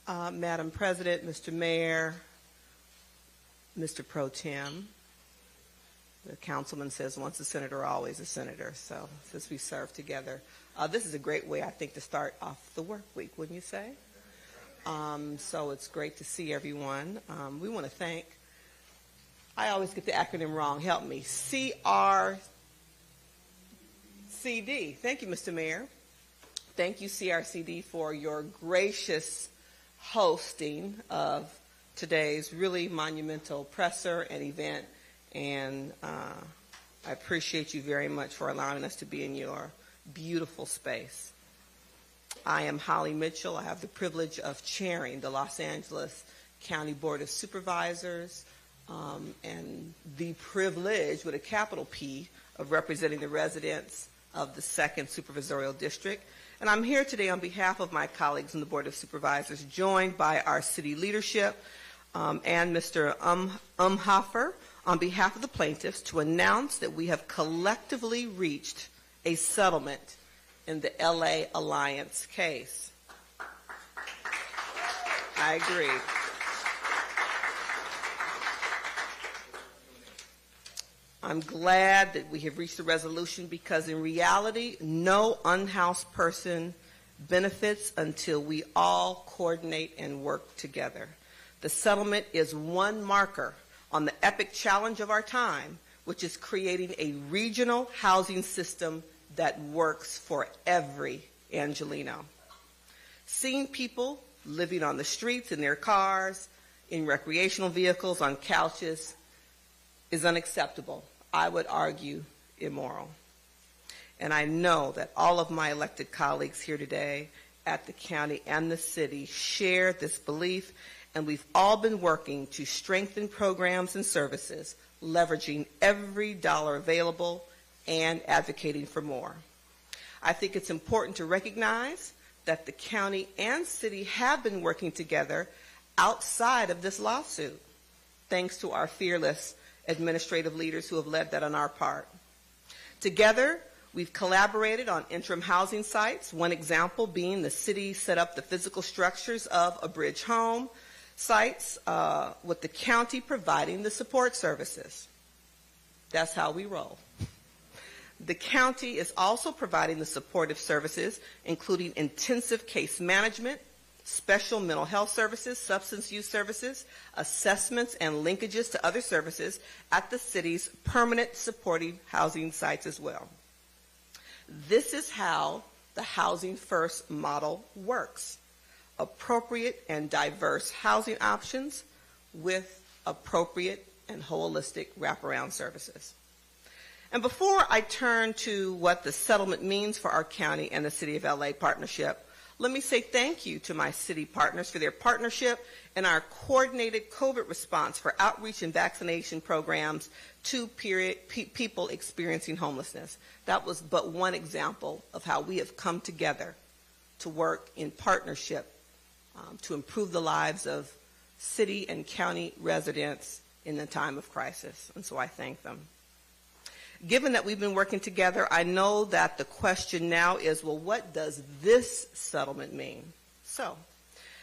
Madam President, Mr. Mayor, Mr. Pro Tem. The councilman says once a senator, always a senator. So since we serve together, this is a great way, I think, to start off the work week, wouldn't you say? So it's great to see everyone. We want to thank, I always get the acronym wrong, help me, CRCD. Thank you, Mr. Mayor. Thank you, CRCD, for your gracious hosting of today's really monumental presser and event. And I appreciate you very much for allowing us to be in your beautiful space. I am Holly Mitchell. I have the privilege of chairing the Los Angeles County Board of Supervisors and the privilege, with a capital P, of representing the residents of the 2nd Supervisorial District. And I'm here today on behalf of my colleagues in the Board of Supervisors, joined by our city leadership and Mr. Umhofer, on behalf of the plaintiffs, to announce that we have collectively reached a settlement in the LA Alliance case. I agree. I'm glad that we have reached a resolution because in reality, no unhoused person benefits until we all coordinate and work together. The settlement is one marker on the epic challenge of our time, which is creating a regional housing system that works for every Angelino. Seeing people living on the streets, in their cars, in recreational vehicles, on couches, is unacceptable. I would argue immoral. And I know that all of my elected colleagues here today at the county and the city share this belief, and we've all been working to strengthen programs and services, leveraging every dollar available and advocating for more. I think it's important to recognize that the county and city have been working together outside of this lawsuit, thanks to our fearless administrative leaders who have led that on our part. Together, we've collaborated on interim housing sites, one example being the city set up the physical structures of a bridge home sites with the county providing the support services. That's how we roll. The county is also providing the supportive services, including intensive case management, special mental health services, substance use services, assessments, and linkages to other services at the city's permanent supportive housing sites as well. This is how the Housing First model works. Appropriate and diverse housing options with appropriate and holistic wraparound services. And before I turn to what the settlement means for our county and the City of LA partnership, let me say thank you to my city partners for their partnership in our coordinated COVID response for outreach and vaccination programs to people experiencing homelessness. That was but one example of how we have come together to work in partnership to improve the lives of city and county residents in the time of crisis. And so I thank them. Given that we've been working together, I know that the question now is, well, what does this settlement mean? So,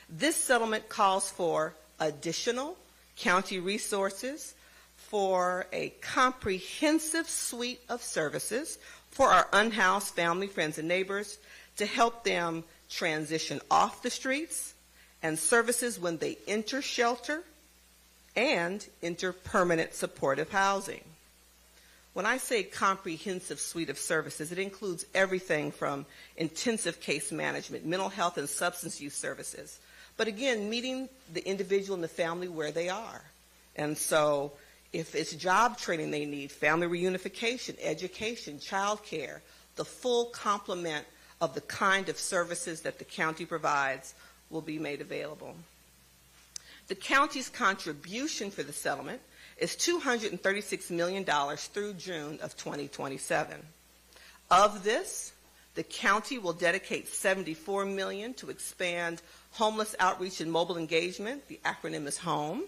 this settlement calls for additional county resources for a comprehensive suite of services for our unhoused family, friends, and neighbors to help them transition off the streets, and services when they enter shelter and enter permanent supportive housing. When I say comprehensive suite of services, it includes everything from intensive case management, mental health and substance use services, but again, meeting the individual and the family where they are. And so if it's job training they need, family reunification, education, child care, the full complement of the kind of services that the county provides will be made available. The county's contribution for the settlement is $236 million through June of 2027. Of this, the county will dedicate $74 million to expand homeless outreach and mobile engagement. The acronym is HOME.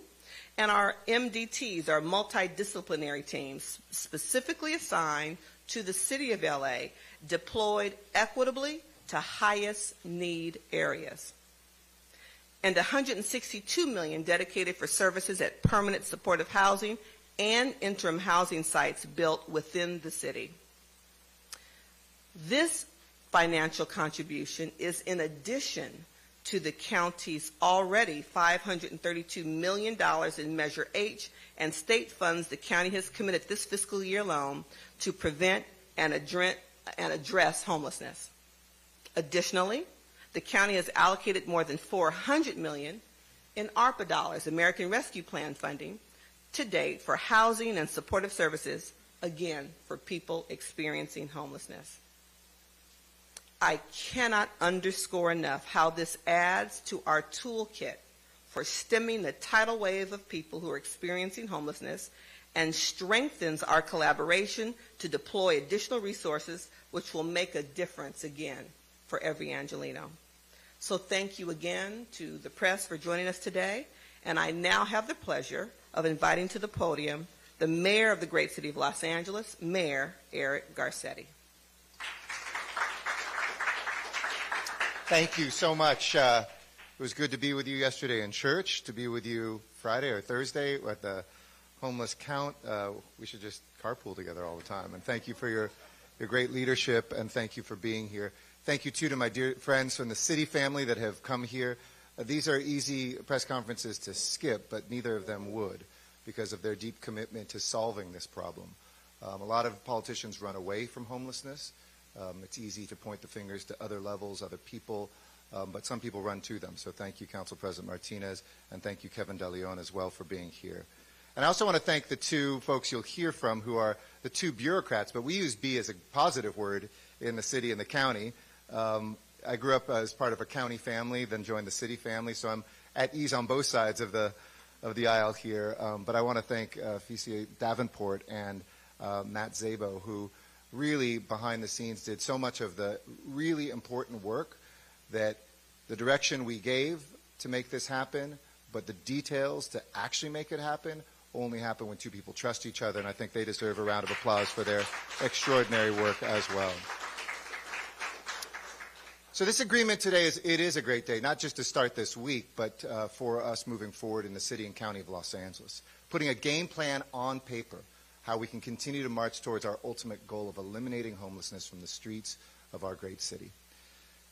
And our MDTs, our multidisciplinary teams, specifically assigned to the City of LA, deployed equitably to highest need areas. and $162 million dedicated for services at permanent supportive housing and interim housing sites built within the city. This financial contribution is in addition to the county's already $532 million in Measure H and state funds the county has committed this fiscal year alone to prevent and address homelessness. Additionally, the county has allocated more than $400 million in ARPA dollars, American Rescue Plan funding, to date for housing and supportive services, again, for people experiencing homelessness. I cannot underscore enough how this adds to our toolkit for stemming the tidal wave of people who are experiencing homelessness and strengthens our collaboration to deploy additional resources which will make a difference again for every Angelino. So thank you again to the press for joining us today, and I now have the pleasure of inviting to the podium the mayor of the great city of Los Angeles, Mayor Eric Garcetti. Thank you so much. It was good to be with you yesterday in church, to be with you Friday or Thursday at the homeless count. We should just carpool together all the time. And thank you for your great leadership, and thank you for being here. Thank you, too, to my dear friends from the city family that have come here. These are easy press conferences to skip, but neither of them would because of their deep commitment to solving this problem. A lot of politicians run away from homelessness. It's easy to point the fingers to other levels, other people, but some people run to them. So thank you, Council President Martinez, and thank you, Kevin DeLeon, as well, for being here. And I also want to thank the two folks you'll hear from who are the two bureaucrats, but we use B as a positive word in the city and the county. I grew up as part of a county family, then joined the city family, so I'm at ease on both sides of the aisle here. But I want to thank Felicia Davenport and Matt Szabo, who really behind the scenes did so much of the really important work that the direction we gave to make this happen, but the details to actually make it happen only happen when two people trust each other, and I think they deserve a round of applause for their extraordinary work as well. So this agreement today is a great day, not just to start this week, but for us moving forward in the city and county of Los Angeles, putting a game plan on paper, how we can continue to march towards our ultimate goal of eliminating homelessness from the streets of our great city.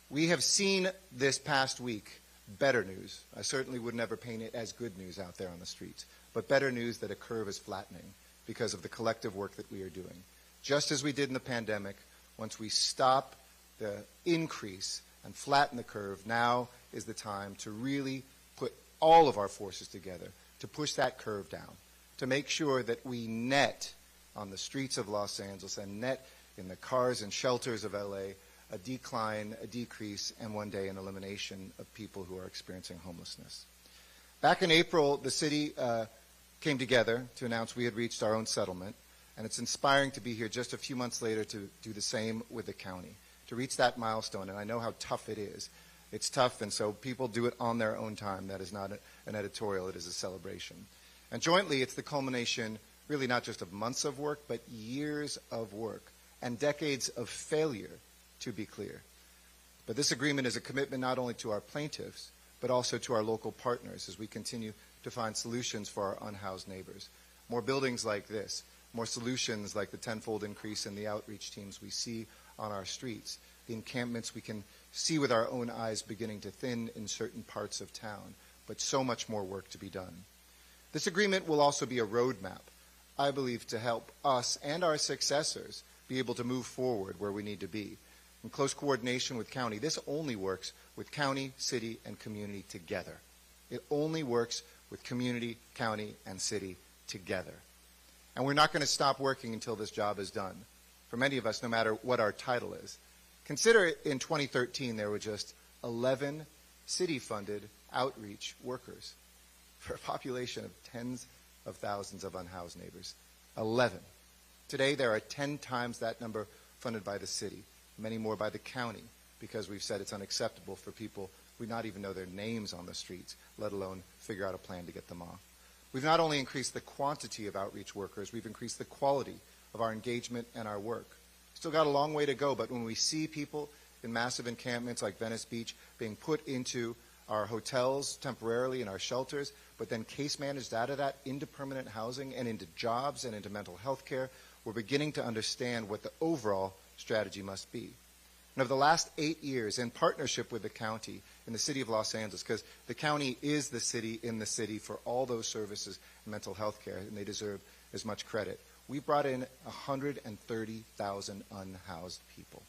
We have seen this past week better news. I certainly would never paint it as good news out there on the streets, but better news that a curve is flattening because of the collective work that we are doing. Just as we did in the pandemic, once we stop the increase and flatten the curve, now is the time to really put all of our forces together to push that curve down, to make sure that we net on the streets of Los Angeles and net in the cars and shelters of LA a decline, a decrease, and one day an elimination of people who are experiencing homelessness. Back in April, the city came together to announce we had reached our own settlement, and it's inspiring to be here just a few months later to do the same with the county, to reach that milestone, and I know how tough it is. It's tough, and so people do it on their own time. That is not an editorial, it is a celebration. And jointly, it's the culmination, really not just of months of work, but years of work and decades of failure, to be clear. But this agreement is a commitment not only to our plaintiffs, but also to our local partners as we continue to find solutions for our unhoused neighbors. More buildings like this, more solutions like the tenfold increase in the outreach teams we see on our streets, the encampments we can see with our own eyes beginning to thin in certain parts of town, but so much more work to be done. This agreement will also be a roadmap, I believe, to help us and our successors be able to move forward where we need to be. In close coordination with county, this only works with county, city, and community together. It only works with community, county, and city together. And we're not going to stop working until this job is done. For many of us, no matter what our title is. Consider in 2013 there were just 11 city-funded outreach workers for a population of tens of thousands of unhoused neighbors. 11. Today there are 10 times that number funded by the city, many more by the county, because we've said it's unacceptable for people who not even know their names on the streets, let alone figure out a plan to get them off. We've not only increased the quantity of outreach workers, we've increased the quality of our engagement and our work. Still got a long way to go, but when we see people in massive encampments like Venice Beach being put into our hotels temporarily and our shelters, but then case managed out of that into permanent housing and into jobs and into mental health care, we're beginning to understand what the overall strategy must be. And over the last 8 years, in partnership with the county in the city of Los Angeles, because the county is the city in the city for all those services and mental health care, and they deserve as much credit, we brought in 130,000 unhoused people.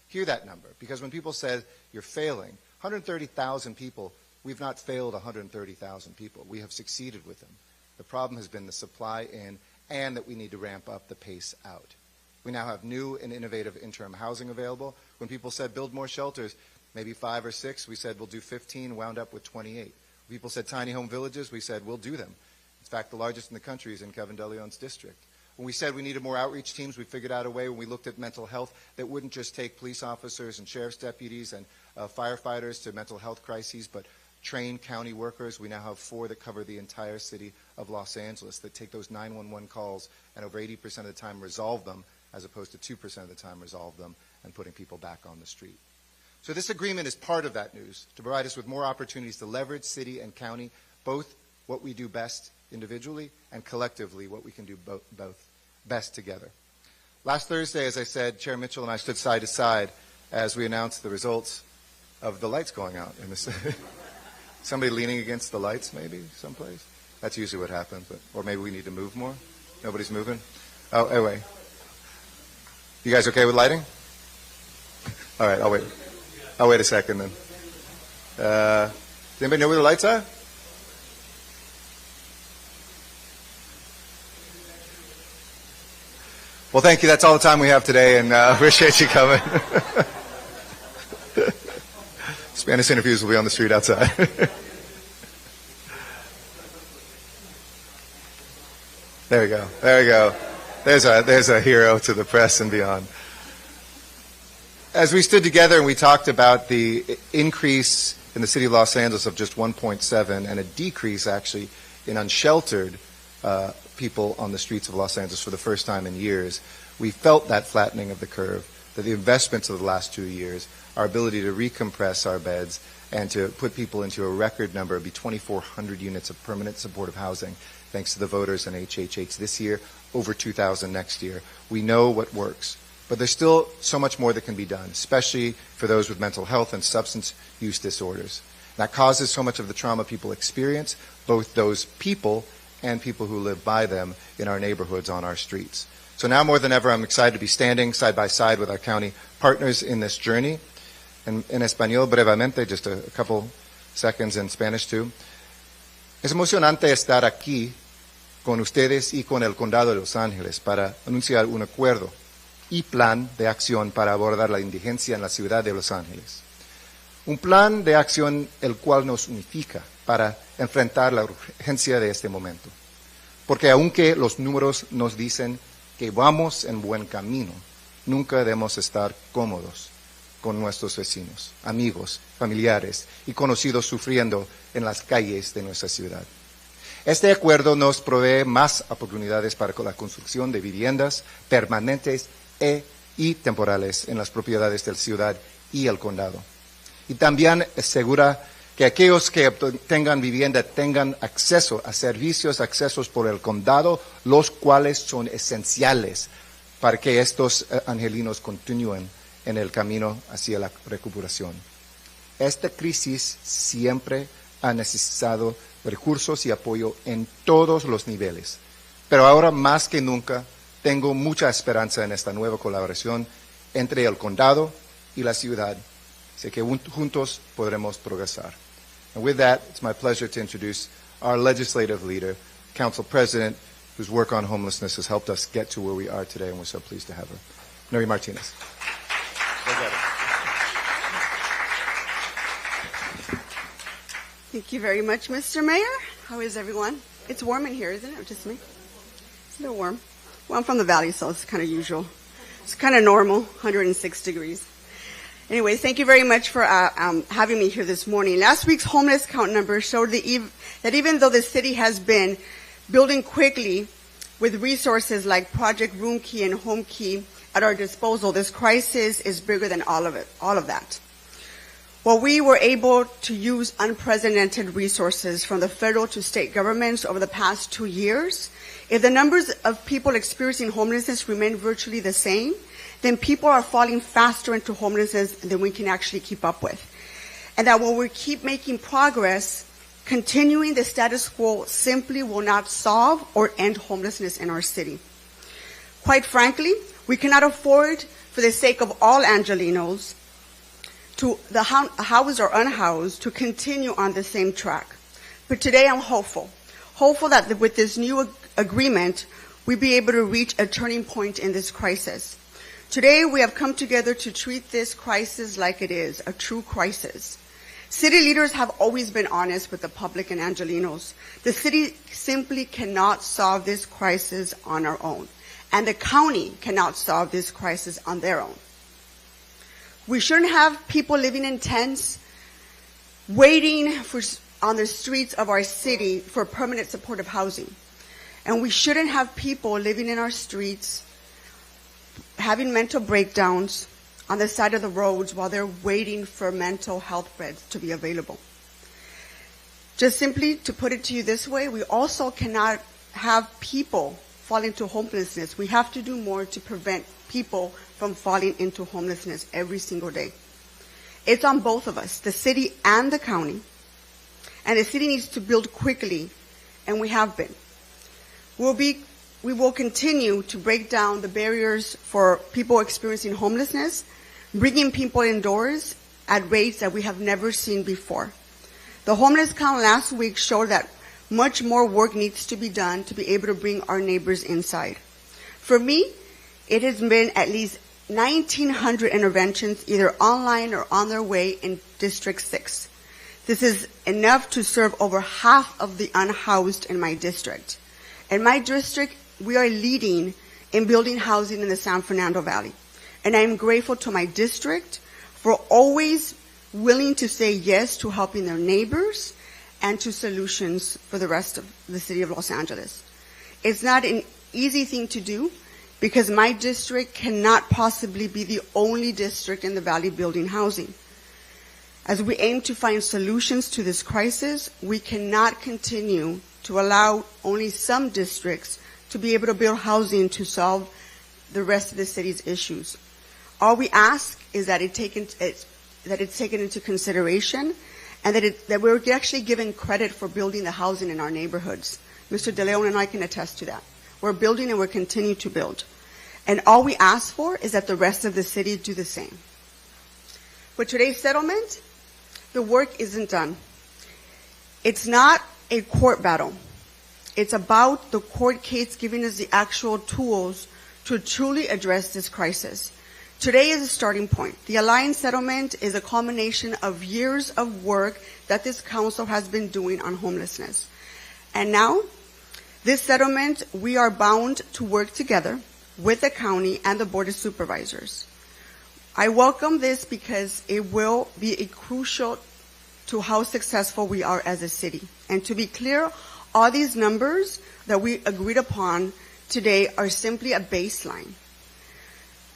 Hear that number, because when people say you're failing, 130,000 people, we've not failed 130,000 people. We have succeeded with them. The problem has been the supply in and that we need to ramp up the pace out. We now have new and innovative interim housing available. When people said build more shelters, maybe 5 or 6, we said we'll do 15, wound up with 28. When people said tiny home villages, we said we'll do them. In fact, the largest in the country is in Kevin De Leon's district. When we said we needed more outreach teams, we figured out a way when we looked at mental health that wouldn't just take police officers and sheriff's deputies and firefighters to mental health crises, but trained county workers. We now have 4 that cover the entire city of Los Angeles that take those 911 calls and over 80% of the time resolve them, as opposed to 2% of the time resolve them and putting people back on the street. So this agreement is part of that news, to provide us with more opportunities to leverage city and county, both what we do best individually and collectively what we can do both best together. Last Thursday, as I said, Chair Mitchell and I stood side to side as we announced the results of the lights going out in this. Somebody leaning against the lights, maybe, someplace? That's usually what happens. Or maybe we need to move more? Nobody's moving? Oh, anyway. You guys okay with lighting? All right, I'll wait. I'll wait a second then. Does anybody know where the lights are? Well, thank you. That's all the time we have today, and appreciate you coming. Spanish interviews will be on the street outside. There we go. There we go. There's a hero to the press and beyond. As we stood together and we talked about the increase in the city of Los Angeles of just 1.7 and a decrease actually in unsheltered people on the streets of Los Angeles for the first time in years, we felt that flattening of the curve, that the investments of the last 2 years, our ability to recompress our beds and to put people into a record number, it'd be 2,400 units of permanent supportive housing, thanks to the voters and HHH this year, over 2,000 next year. We know what works. But there's still so much more that can be done, especially for those with mental health and substance use disorders. That causes so much of the trauma people experience, both those people and people who live by them in our neighborhoods, on our streets. So now more than ever, I'm excited to be standing side by side with our county partners in this journey. En español, brevemente, just a couple seconds in Spanish too. Es emocionante estar aquí con ustedes y con el Condado de Los Ángeles para anunciar un acuerdo y plan de acción para abordar la indigencia en la ciudad de Los Ángeles. Un plan de acción el cual nos unifica para enfrentar la urgencia de este momento. Porque aunque los números nos dicen que vamos en buen camino, nunca debemos estar cómodos con nuestros vecinos, amigos, familiares y conocidos sufriendo en las calles de nuestra ciudad. Este acuerdo nos provee más oportunidades para la construcción de viviendas permanentes y temporales en las propiedades de la ciudad y el condado. Y también asegura que aquellos que tengan vivienda tengan acceso a servicios, accesos por el condado, los cuales son esenciales para que estos angelinos continúen en el camino hacia la recuperación. Esta crisis siempre ha necesitado recursos y apoyo en todos los niveles, pero ahora más que nunca tengo mucha esperanza en esta nueva colaboración entre el condado y la ciudad. Sé que juntos podremos progresar. And with that, it's my pleasure to introduce our legislative leader, Council President, whose work on homelessness has helped us get to where we are today, and we're so pleased to have her. Nuri Martinez. Thank you very much, Mr. Mayor. How is everyone? It's warm in here, isn't it? Or just me? It's a little warm. Well, I'm from the valley, so it's kind of usual. It's kind of normal, 106 degrees. Anyways, thank you very much for having me here this morning. Last week's homeless count numbers showed that even though the city has been building quickly with resources like Project Room Key and Home Key at our disposal, this crisis is bigger than all of that. While we were able to use unprecedented resources from the federal to state governments over the past 2 years, if the numbers of people experiencing homelessness remain virtually the same, then people are falling faster into homelessness than we can actually keep up with. And that when we keep making progress, continuing the status quo simply will not solve or end homelessness in our city. Quite frankly, we cannot afford, for the sake of all Angelenos, to the housed or unhoused, to continue on the same track. But today I'm hopeful that with this new agreement, we'll be able to reach a turning point in this crisis. Today we have come together to treat this crisis like it is, a true crisis. City leaders have always been honest with the public and Angelenos. The city simply cannot solve this crisis on our own, and the county cannot solve this crisis on their own. We shouldn't have people living in tents, waiting on the streets of our city for permanent supportive housing. And we shouldn't have people living in our streets having mental breakdowns on the side of the roads while they're waiting for mental health beds to be available. Just simply to put it to you this way, we also cannot have people fall into homelessness. We have to do more to prevent people from falling into homelessness every single day. It's on both of us, the city and the county. And the city needs to build quickly, and we have been. We will continue to break down the barriers for people experiencing homelessness, bringing people indoors at rates that we have never seen before. The homeless count last week showed that much more work needs to be done to be able to bring our neighbors inside. For me, it has been at least 1,900 interventions, either online or on their way in District 6. This is enough to serve over half of the unhoused in my district. In my district, we are leading in building housing in the San Fernando Valley. And I am grateful to my district for always willing to say yes to helping their neighbors and to solutions for the rest of the city of Los Angeles. It's not an easy thing to do because my district cannot possibly be the only district in the valley building housing. As we aim to find solutions to this crisis, we cannot continue to allow only some districts to be able to build housing to solve the rest of the city's issues. All we ask is that it's taken into consideration and that we're actually given credit for building the housing in our neighborhoods. Mr. De Leon and I can attest to that. We're building and we're continuing to build. And all we ask for is that the rest of the city do the same. With today's settlement, the work isn't done. It's not a court battle. It's about the court case giving us the actual tools to truly address this crisis. Today is a starting point. The Alliance settlement is a culmination of years of work that this council has been doing on homelessness. And now, this settlement, we are bound to work together with the county and the Board of Supervisors. I welcome this because it will be crucial to how successful we are as a city. And to be clear, all these numbers that we agreed upon today are simply a baseline,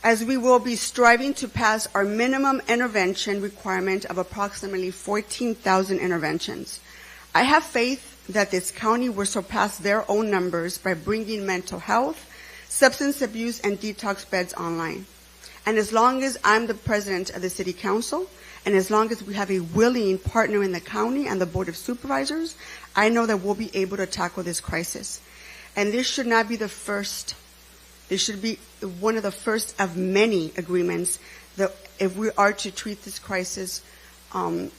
as we will be striving to pass our minimum intervention requirement of approximately 14,000 interventions. I have faith that this county will surpass their own numbers by bringing mental health, substance abuse, and detox beds online. And as long as I'm the president of the City Council, and as long as we have a willing partner in the county and the Board of Supervisors, I know that we'll be able to tackle this crisis. And this should not be the first. This should be one of the first of many agreements that if we are to treat this crisis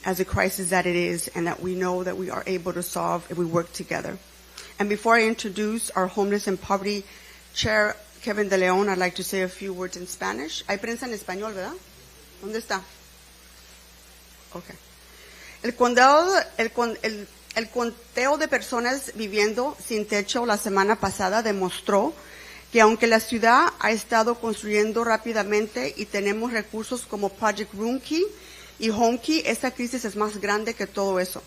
as a crisis that it is, and that we know that we are able to solve if we work together. And before I introduce our Homeless and Poverty Chair, Kevin De Leon, I'd like to say a few words in Spanish. Hay prensa en español, ¿verdad? ¿Dónde está? Okay. El conteo de personas viviendo sin techo la semana pasada demostró que aunque la ciudad ha estado construyendo rápidamente y tenemos recursos como Project Room Key y Home Key, esta crisis es más grande que todo eso.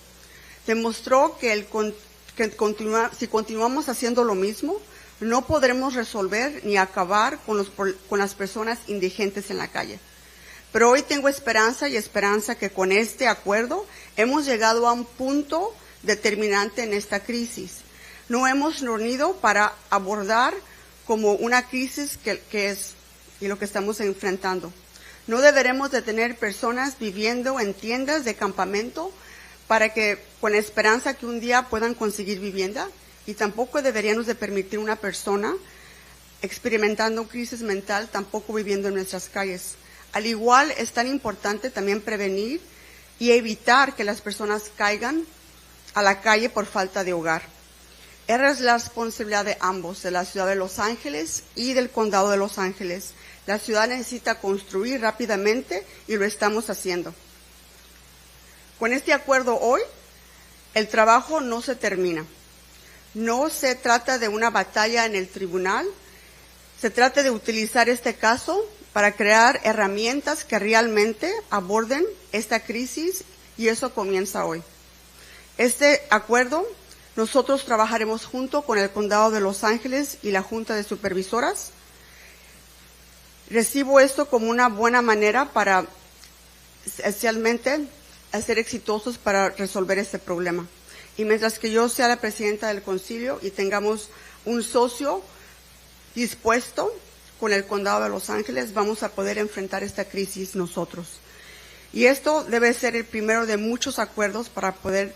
Demostró que si continuamos haciendo lo mismo, no podremos resolver ni acabar con las personas indigentes en la calle. Pero hoy tengo esperanza y esperanza que con este acuerdo hemos llegado a un punto determinante en esta crisis. No hemos reunido para abordar como una crisis que es y lo que estamos enfrentando. No deberemos de tener personas viviendo en tiendas de campamento para que, con la esperanza que un día puedan conseguir vivienda, y tampoco deberíamos de permitir una persona experimentando crisis mental tampoco viviendo en nuestras calles. Al igual, es tan importante también prevenir y evitar que las personas caigan a la calle por falta de hogar. Es la responsabilidad de ambos, de la ciudad de Los Ángeles y del condado de Los Ángeles. La ciudad necesita construir rápidamente y lo estamos haciendo. Con este acuerdo hoy, el trabajo no se termina. No se trata de una batalla en el tribunal. Se trata de utilizar este caso para crear herramientas que realmente aborden esta crisis, y eso comienza hoy. Este acuerdo, nosotros trabajaremos junto con el Condado de Los Ángeles y la Junta de Supervisoras. Recibo esto como una buena manera para, esencialmente, ser exitosos para resolver este problema. Y mientras que yo sea la presidenta del concilio y tengamos un socio dispuesto con el Condado de Los Ángeles, vamos a poder enfrentar esta crisis nosotros. Y esto debe ser el primero de muchos acuerdos para poder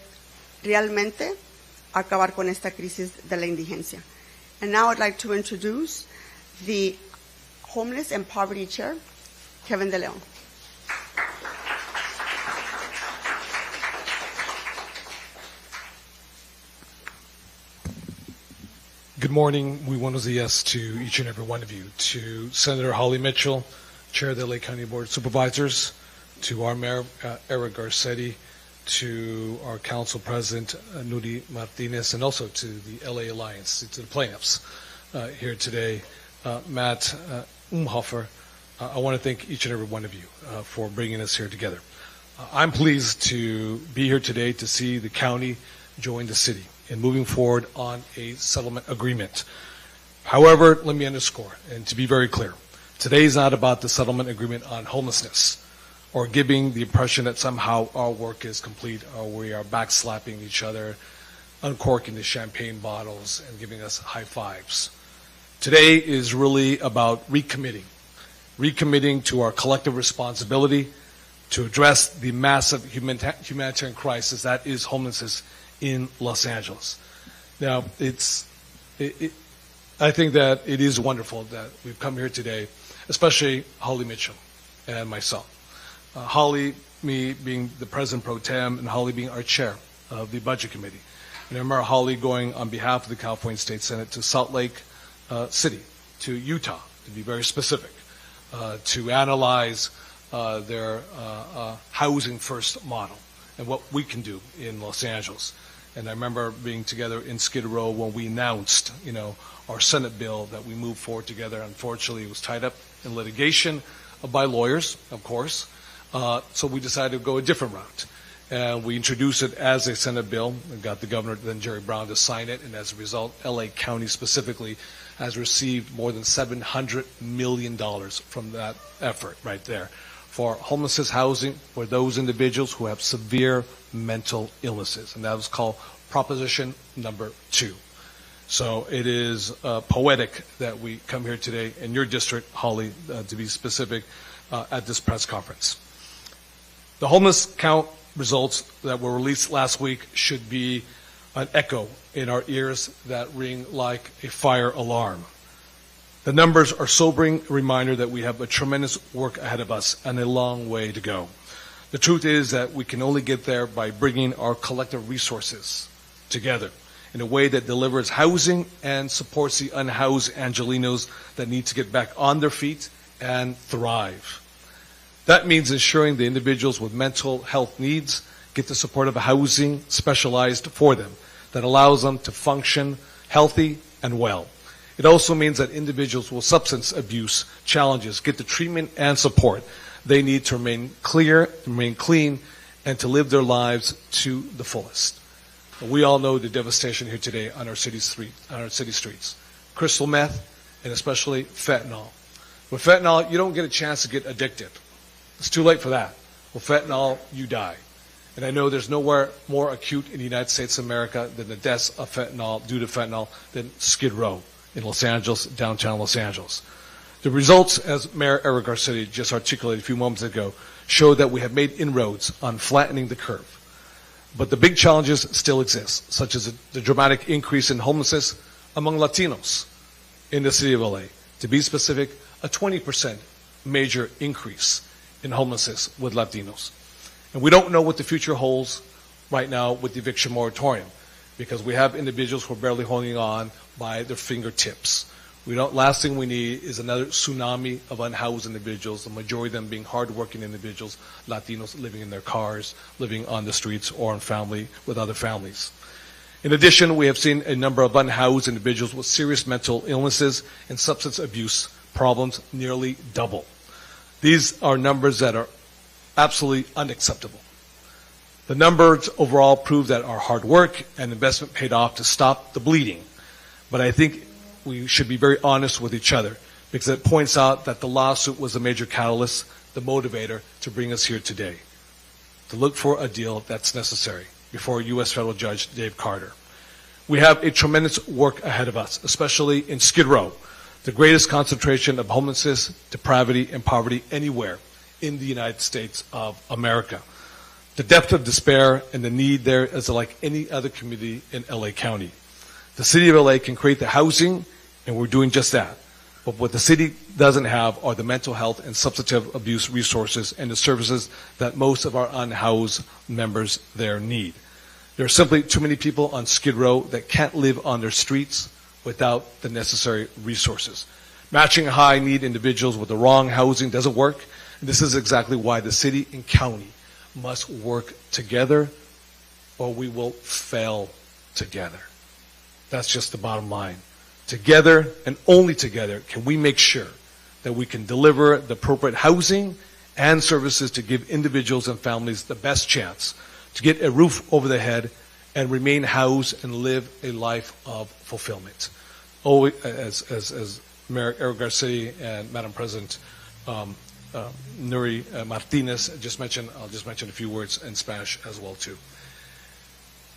realmente acabar con esta crisis de la indigencia. And now I'd like to introduce the Homeless and Poverty Chair, Kevin De Leon. Good morning. Muy buenos días to each and every one of you. To Senator Holly Mitchell, Chair of the LA County Board of Supervisors, to our Mayor, Eric Garcetti, to our Council President, Nuri Martinez, and also to the LA Alliance, to the plaintiffs here today, Matt Umhofer. I want to thank each and every one of you for bringing us here together. I'm pleased to be here today to see the county join the city in moving forward on a settlement agreement. However, let me underscore, and to be very clear, today is not about the settlement agreement on homelessness or giving the impression that somehow our work is complete or we are backslapping each other, uncorking the champagne bottles and giving us high fives. Today is really about recommitting to our collective responsibility to address the massive humanitarian crisis that is homelessness in Los Angeles. Now, I think that it is wonderful that we've come here today, especially Holly Mitchell and myself. Holly, me being the President Pro Tem, and Holly being our Chair of the Budget Committee. And I remember Holly going on behalf of the California State Senate to Salt Lake City, to Utah, to be very specific, to analyze their housing first model and what we can do in Los Angeles. And I remember being together in Skid Row when we announced, our Senate bill that we moved forward together. Unfortunately, it was tied up in litigation by lawyers, of course. So we decided to go a different route. And we introduced it as a Senate bill and got the governor, then Jerry Brown, to sign it. And as a result, LA County specifically has received more than $700 million from that effort right there for homelessness housing for those individuals who have severe mental illnesses. And that was called Proposition number 2. So it is poetic that we come here today in your district, Holly, to be specific, at this press conference. The homeless count results that were released last week should be an echo in our ears that ring like a fire alarm. The numbers are a sobering reminder that we have a tremendous work ahead of us and a long way to go. The truth is that we can only get there by bringing our collective resources together in a way that delivers housing and supports the unhoused Angelenos that need to get back on their feet and thrive. That means ensuring the individuals with mental health needs get the support of housing specialized for them that allows them to function healthy and well. It also means that individuals with substance abuse challenges get the treatment and support they need to remain clear, remain clean, and to live their lives to the fullest. We all know the devastation here today on our city streets. Crystal meth, and especially fentanyl. With fentanyl, you don't get a chance to get addicted. It's too late for that. With fentanyl, you die. And I know there's nowhere more acute in the United States of America than the deaths of fentanyl, due to fentanyl, than Skid Row in Los Angeles, downtown Los Angeles. The results, as Mayor Eric Garcetti just articulated a few moments ago, show that we have made inroads on flattening the curve. But the big challenges still exist, such as the dramatic increase in homelessness among Latinos in the city of LA. To be specific, a 20% major increase in homelessness with Latinos. And we don't know what the future holds right now with the eviction moratorium, because we have individuals who are barely holding on by their fingertips. Last thing we need is another tsunami of unhoused individuals, the majority of them being hardworking individuals, Latinos living in their cars, living on the streets or with other families. In addition, we have seen a number of unhoused individuals with serious mental illnesses and substance abuse problems nearly double. These are numbers that are absolutely unacceptable. The numbers overall prove that our hard work and investment paid off to stop the bleeding. But I think we should be very honest with each other, because it points out that the lawsuit was a major catalyst, the motivator to bring us here today, to look for a deal that's necessary before U.S. Federal Judge Dave Carter. We have a tremendous work ahead of us, especially in Skid Row, the greatest concentration of homelessness, depravity, and poverty anywhere in the United States of America. The depth of despair and the need there is like any other community in LA County. The city of LA can create the housing, and we're doing just that. But what the city doesn't have are the mental health and substantive abuse resources and the services that most of our unhoused members there need. There are simply too many people on Skid Row that can't live on their streets without the necessary resources. Matching high-need individuals with the wrong housing doesn't work. And this is exactly why the city and county must work together, or we will fail together. That's just the bottom line. Together, and only together, can we make sure that we can deliver the appropriate housing and services to give individuals and families the best chance to get a roof over their head and remain housed and live a life of fulfillment. Oh, as Mayor Eric Garcetti and Madam President Nuri Martinez just mentioned, I'll just mention a few words in Spanish as well too.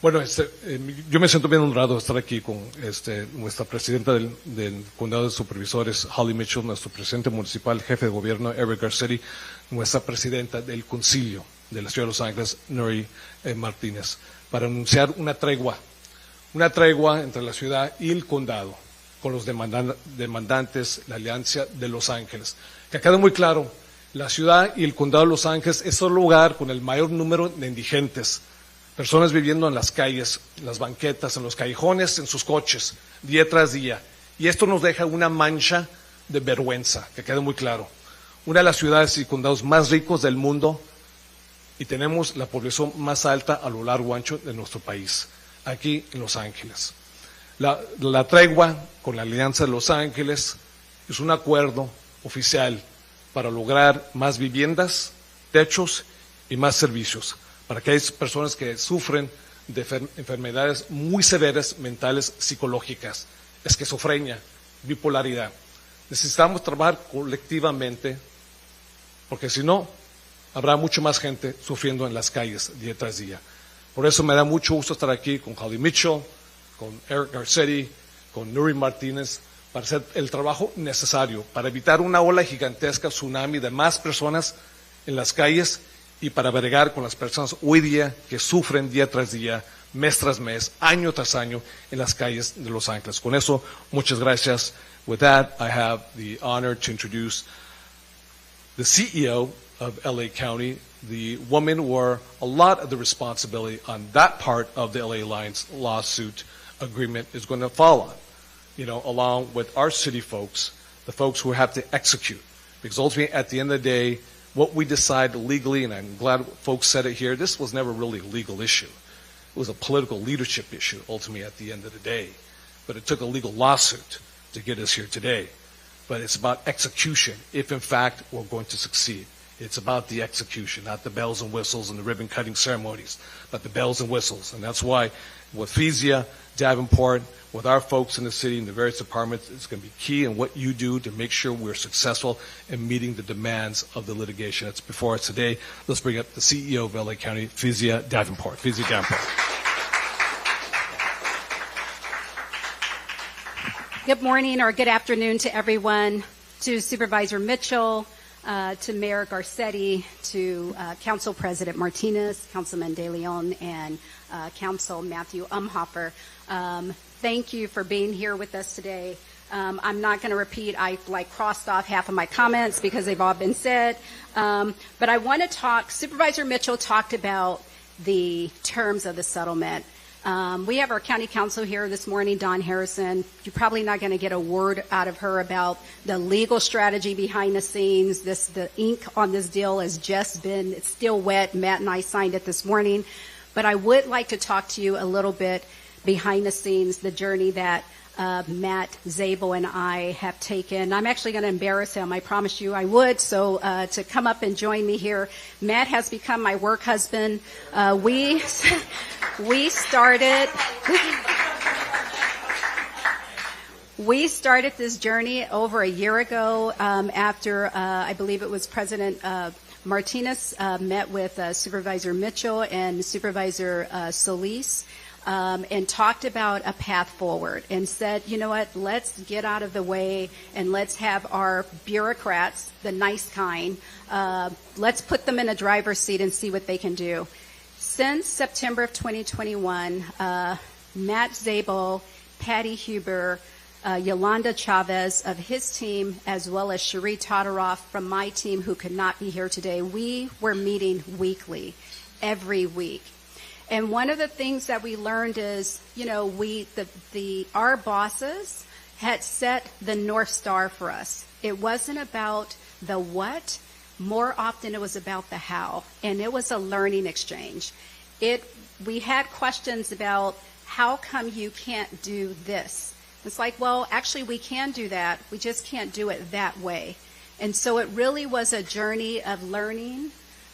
Bueno, yo me siento bien honrado de estar aquí con nuestra presidenta del Condado de Supervisores, Holly Mitchell, nuestro presidente municipal, jefe de gobierno, Eric Garcetti, nuestra presidenta del Concilio de la Ciudad de Los Ángeles, Nuri Martínez, para anunciar una tregua entre la ciudad y el condado con los demandantes, la Alianza de Los Ángeles. Que quede muy claro, la ciudad y el condado de Los Ángeles es el lugar con el mayor número de indigentes, personas viviendo en las calles, en las banquetas, en los callejones, en sus coches, día tras día. Y esto nos deja una mancha de vergüenza, que quede muy claro. Una de las ciudades y condados más ricos del mundo, y tenemos la población más alta a lo largo y ancho de nuestro país, aquí en Los Ángeles. La tregua con la Alianza de Los Ángeles es un acuerdo oficial para lograr más viviendas, techos y más servicios para aquellas personas que sufren de enfermedades muy severas mentales psicológicas, esquizofrenia, bipolaridad. Necesitamos trabajar colectivamente, porque si no, habrá mucha más gente sufriendo en las calles día tras día. Por eso me da mucho gusto estar aquí con Holly Mitchell, con Eric Garcetti, con Nuri Martínez, para hacer el trabajo necesario, para evitar una ola gigantesca, tsunami de más personas en las calles y para bregar con las personas hoy día que sufren día tras día, mes tras mes, año tras año en las calles de Los Ángeles. Con eso, muchas gracias. With that, I have the honor to introduce the CEO of LA County, the woman where a lot of the responsibility on that part of the LA Alliance lawsuit agreement is going to fall on, along with our city folks, the folks who have to execute. Because ultimately, at the end of the day, what we decide legally, and I'm glad folks said it here, this was never really a legal issue. It was a political leadership issue, ultimately, at the end of the day. But it took a legal lawsuit to get us here today. But it's about execution, if in fact we're going to succeed. It's about the execution, not the bells and whistles and the ribbon-cutting ceremonies, but the bells and whistles. And that's why with FISIA, Davenport, with our folks in the city and the various departments, is going to be key in what you do to make sure we're successful in meeting the demands of the litigation that's before us today. Let's bring up the CEO of LA County, Fizia Davenport. Fizia Davenport. Good morning or good afternoon to everyone, to Supervisor Mitchell, to Mayor Garcetti, to Council President Martinez, Councilman De Leon, and Council Matthew Umhofer. Thank you for being here with us today. I'm not going to repeat. I crossed off half of my comments because they've all been said. But I want to talk. Supervisor Mitchell talked about the terms of the settlement. We have our county counsel here this morning, Dawn Harrison. You're probably not going to get a word out of her about the legal strategy behind the scenes. The ink on this deal has just been, it's still wet. Matt and I signed it this morning. But I would like to talk to you a little bit behind the scenes, the journey that Matt Zabel and I have taken. I'm actually going to embarrass him. I promised you I would. So to come up and join me here, Matt has become my work husband. We started this journey over a year ago after I believe it was President Martinez met with Supervisor Mitchell and Supervisor Solis. And talked about a path forward and said, you know what, let's get out of the way and let's have our bureaucrats, the nice kind, let's put them in a driver's seat and see what they can do. Since September of 2021, Matt Zabel, Patty Huber, Yolanda Chavez of his team, as well as Cherie Todoroff from my team who could not be here today, we were meeting weekly, every week. And one of the things that we learned is, you know, our bosses had set the North Star for us. It wasn't about the what. More often it was about the how. And it was a learning exchange. We had questions about how come you can't do this? It's like, well, actually we can do that. We just can't do it that way. And so it really was a journey of learning,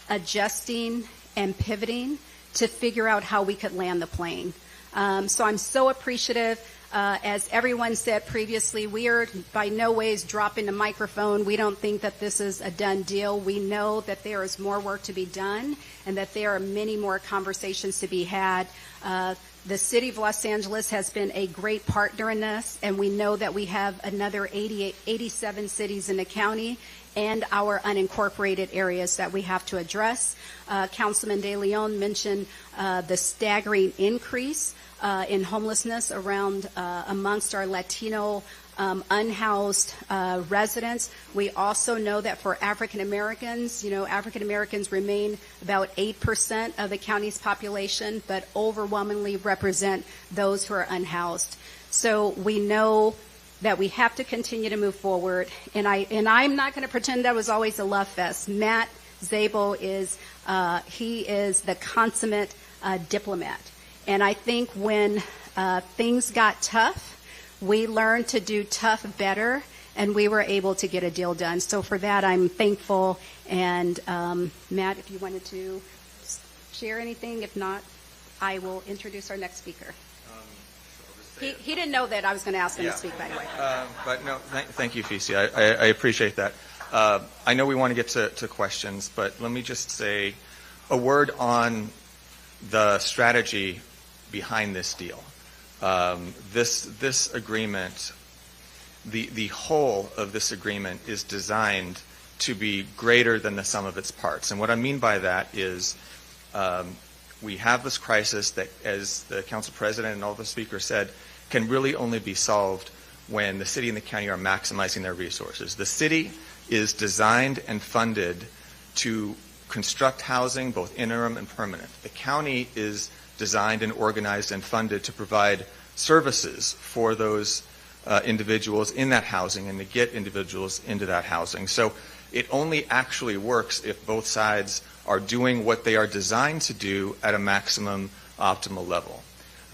adjusting, and pivoting to figure out how we could land the plane. So I'm so appreciative. As everyone said previously, we are by no ways dropping the microphone. We don't think that this is a done deal. We know that there is more work to be done and that there are many more conversations to be had. The City of Los Angeles has been a great partner in this, and we know that we have another 87 cities in the county and our unincorporated areas that we have to address. Councilman De Leon mentioned the staggering increase in homelessness around amongst our Latino unhoused residents. We also know that for African Americans, African Americans remain about 8% of the county's population, but overwhelmingly represent those who are unhoused. So we know that we have to continue to move forward. And I'm not going to pretend that was always a love fest. Matt Zabel is the consummate diplomat. And I think when things got tough, we learned to do tough better, and we were able to get a deal done. So for that, I'm thankful. And Matt, if you wanted to share anything, if not, I will introduce our next speaker. He didn't know that I was going to ask him to speak, by the way. But no, thank you, Fisi. I appreciate that. I know we want to get to questions, but let me just say a word on the strategy behind this deal. This agreement, the whole of this agreement is designed to be greater than the sum of its parts. And what I mean by that is we have this crisis that, as the council president and all the speakers said, can really only be solved when the city and the county are maximizing their resources. The city is designed and funded to construct housing, both interim and permanent. The county is designed and organized and funded to provide services for those individuals in that housing and to get individuals into that housing. So it only actually works if both sides are doing what they are designed to do at a maximum optimal level.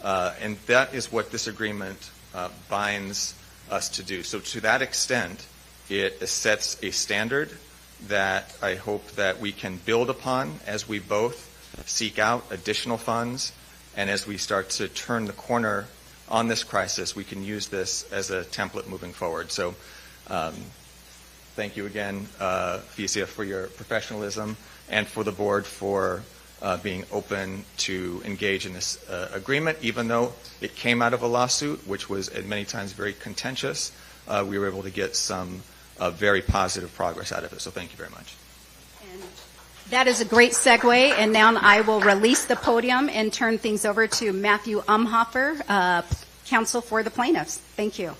And that is what this agreement binds us to do. So to that extent, it sets a standard that I hope that we can build upon as we both seek out additional funds and as we start to turn the corner on this crisis, we can use this as a template moving forward. So thank you again, Felicia, for your professionalism, and for the board for being open to engage in this agreement. Even though it came out of a lawsuit, which was at many times very contentious, we were able to get some very positive progress out of it. So thank you very much. And that is a great segue, and now I will release the podium and turn things over to Matthew Umhofer, counsel for the plaintiffs. Thank you.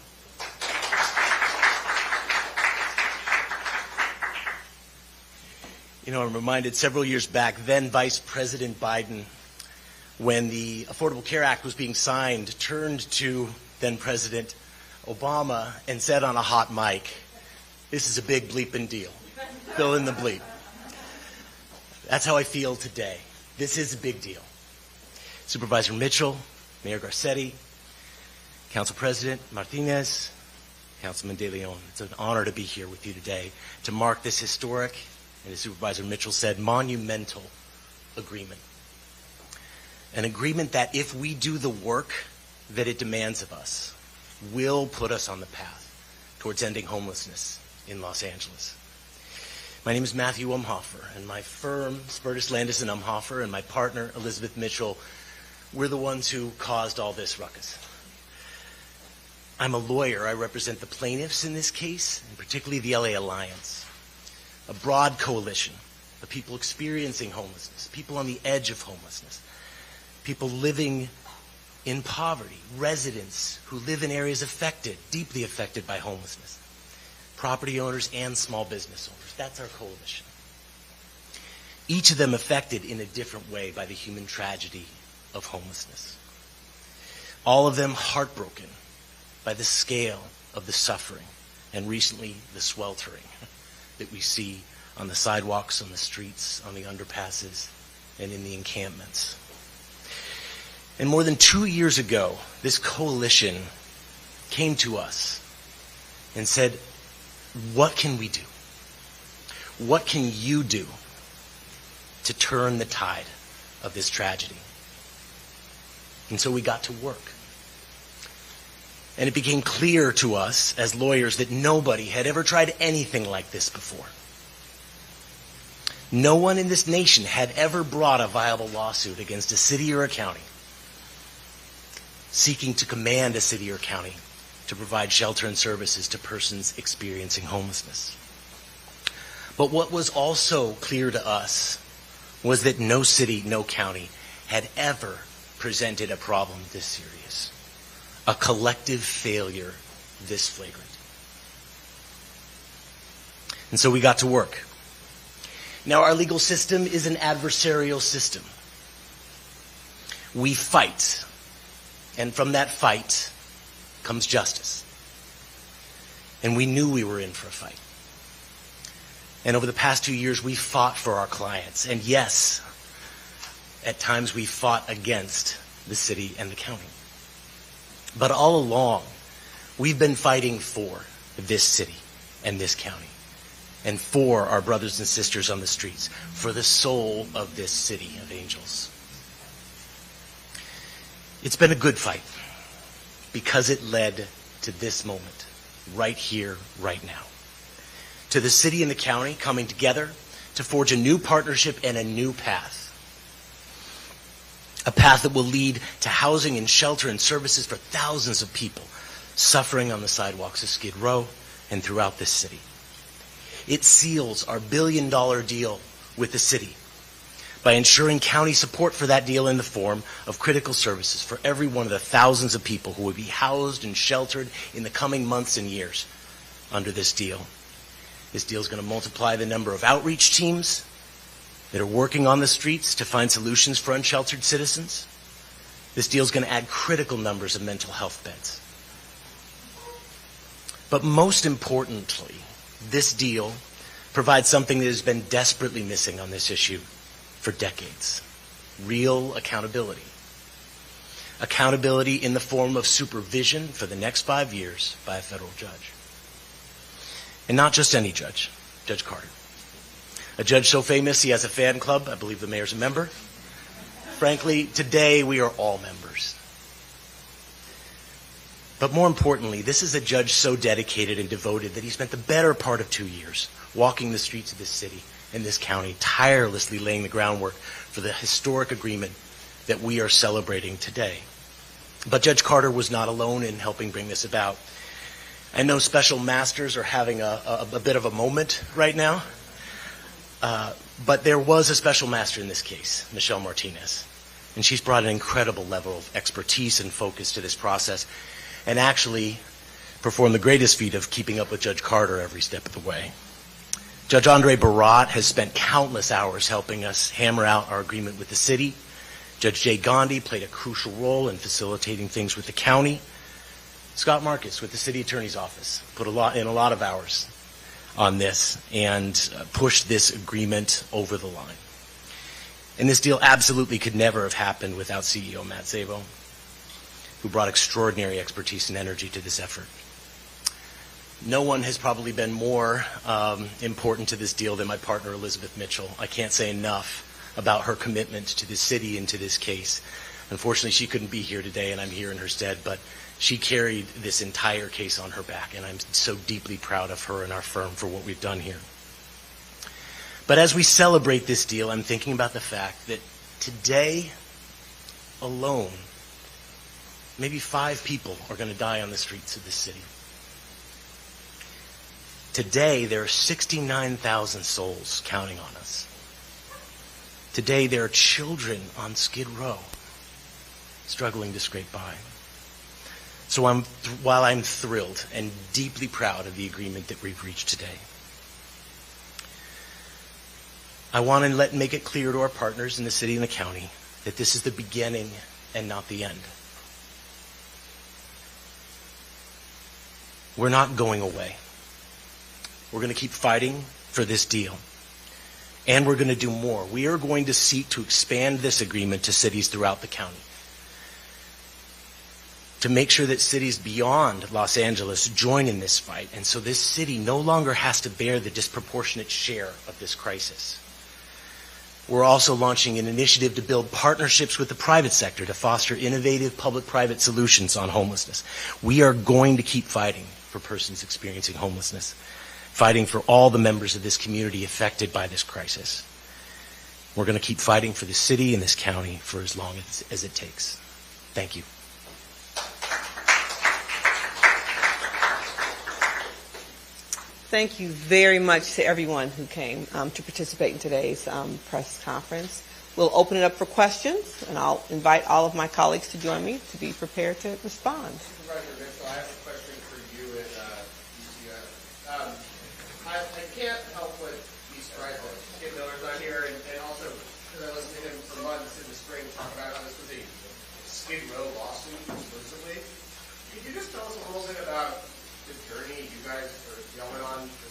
You know, I'm reminded several years back, then Vice President Biden, when the Affordable Care Act was being signed, turned to then President Obama and said on a hot mic, "This is a big bleeping deal. Fill in the bleep." That's how I feel today. This is a big deal. Supervisor Mitchell, Mayor Garcetti, Council President Martinez, Councilman De Leon, it's an honor to be here with you today to mark this historic, and as Supervisor Mitchell said, monumental agreement. An agreement that, if we do the work that it demands of us, will put us on the path towards ending homelessness in Los Angeles. My name is Matthew Umhofer, and my firm, Spertus Landis and Umhofer, and my partner, Elizabeth Mitchell, we're the ones who caused all this ruckus. I'm a lawyer. I represent the plaintiffs in this case, and particularly the LA Alliance, a broad coalition of people experiencing homelessness, people on the edge of homelessness, people living in poverty, residents who live in areas affected, deeply affected by homelessness, property owners and small business owners. That's our coalition. Each of them affected in a different way by the human tragedy of homelessness. All of them heartbroken by the scale of the suffering and recently the sweltering that we see on the sidewalks, on the streets, on the underpasses, and in the encampments. And more than 2 years ago, this coalition came to us and said, what can we do? What can you do to turn the tide of this tragedy? And so we got to work. And it became clear to us as lawyers that nobody had ever tried anything like this before. No one in this nation had ever brought a viable lawsuit against a city or a county seeking to command a city or county to provide shelter and services to persons experiencing homelessness. But what was also clear to us was that no city, no county had ever presented a problem this serious, a collective failure this flagrant. And so we got to work. Now, our legal system is an adversarial system. We fight, and from that fight comes justice. And we knew we were in for a fight. And over the past 2 years, we fought for our clients. And yes, at times we fought against the city and the county. But all along, we've been fighting for this city and this county, and for our brothers and sisters on the streets, for the soul of this city of angels. It's been a good fight because it led to this moment, right here, right now. To the city and the county coming together to forge a new partnership and a new path. A path that will lead to housing and shelter and services for thousands of people suffering on the sidewalks of Skid Row and throughout this city. It seals our billion-dollar deal with the city by ensuring county support for that deal in the form of critical services for every one of the thousands of people who will be housed and sheltered in the coming months and years under this deal. This deal is going to multiply the number of outreach teams that are working on the streets to find solutions for unsheltered citizens. This deal is going to add critical numbers of mental health beds. But most importantly, this deal provides something that has been desperately missing on this issue for decades: real accountability. Accountability in the form of supervision for the next 5 years by a federal judge. And not just any judge, Judge Carter. A judge so famous he has a fan club. I believe the mayor's a member. Frankly, today we are all members. But more importantly, this is a judge so dedicated and devoted that he spent the better part of 2 years walking the streets of this city and this county, tirelessly laying the groundwork for the historic agreement that we are celebrating today. But Judge Carter was not alone in helping bring this about. I know special masters are having a bit of a moment right now, but there was a special master in this case, Michelle Martinez, and she's brought an incredible level of expertise and focus to this process, and actually performed the greatest feat of keeping up with Judge Carter every step of the way. Judge Andre Barat has spent countless hours helping us hammer out our agreement with the city. Judge Jay Gandhi played a crucial role in facilitating things with the county. Scott Marcus with the city attorney's office put in a lot of hours on this and pushed this agreement over the line. And this deal absolutely could never have happened without CEO Matt Szabo, who brought extraordinary expertise and energy to this effort. No one has probably been more important to this deal than my partner Elizabeth Mitchell. I can't say enough about her commitment to this city and to this case. Unfortunately, she couldn't be here today, and I'm here in her stead, but she carried this entire case on her back, and I'm so deeply proud of her and our firm for what we've done here. But as we celebrate this deal, I'm thinking about the fact that today alone, maybe 5 people are going to die on the streets of this city. Today, there are 69,000 souls counting on us. Today, there are children on Skid Row struggling to scrape by. So while I'm thrilled and deeply proud of the agreement that we've reached today, I want to make it clear to our partners in the city and the county that this is the beginning and not the end. We're not going away. We're going to keep fighting for this deal. And we're going to do more. We are going to seek to expand this agreement to cities throughout the county, to make sure that cities beyond Los Angeles join in this fight. And so this city no longer has to bear the disproportionate share of this crisis. We're also launching an initiative to build partnerships with the private sector to foster innovative public-private solutions on homelessness. We are going to keep fighting for persons experiencing homelessness, fighting for all the members of this community affected by this crisis. We're going to keep fighting for the city and this county for as long as it takes. Thank you. Thank you very much to everyone who came to participate in today's press conference. We'll open it up for questions, and I'll invite all of my colleagues to join me to be prepared to respond. Supervisor Mitchell, I have a question for you and UCF. I can't help but be surprised that Skip Miller's not here, and also because I listened to him for months in the spring talk about how this was a Skid Row lawsuit exclusively. Could you just tell us a little bit about the journey you guys are going on to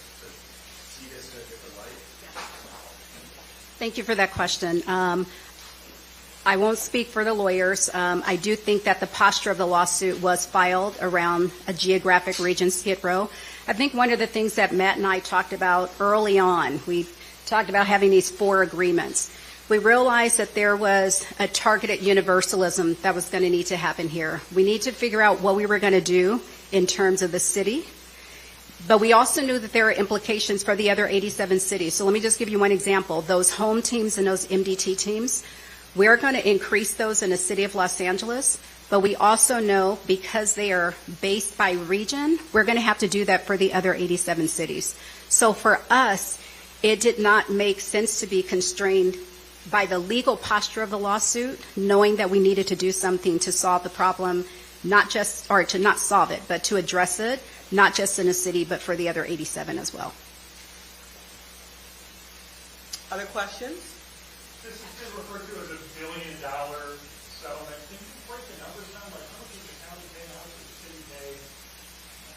see this in a different light? Thank you for that question. I won't speak for the lawyers. I do think that the posture of the lawsuit was filed around a geographic region, Skid Row. I think one of the things that Matt and I talked about early on, we talked about having these 4 agreements. We realized that there was a targeted universalism that was going to need to happen here. We need to figure out what we were going to do in terms of the city. But we also knew that there are implications for the other 87 cities. So let me just give you one example. Those home teams and those MDT teams, we're going to increase those in the city of Los Angeles. But we also know because they are based by region, we're going to have to do that for the other 87 cities. So for us, it did not make sense to be constrained by the legal posture of the lawsuit, knowing that we needed to do something to solve the problem, not just, or to not solve it, but to address it, not just in a city, but for the other 87 as well. Other questions? This is referred to as $1 billion settlement. Can you break the numbers down? Like how much does the county pay, how much does the city pay?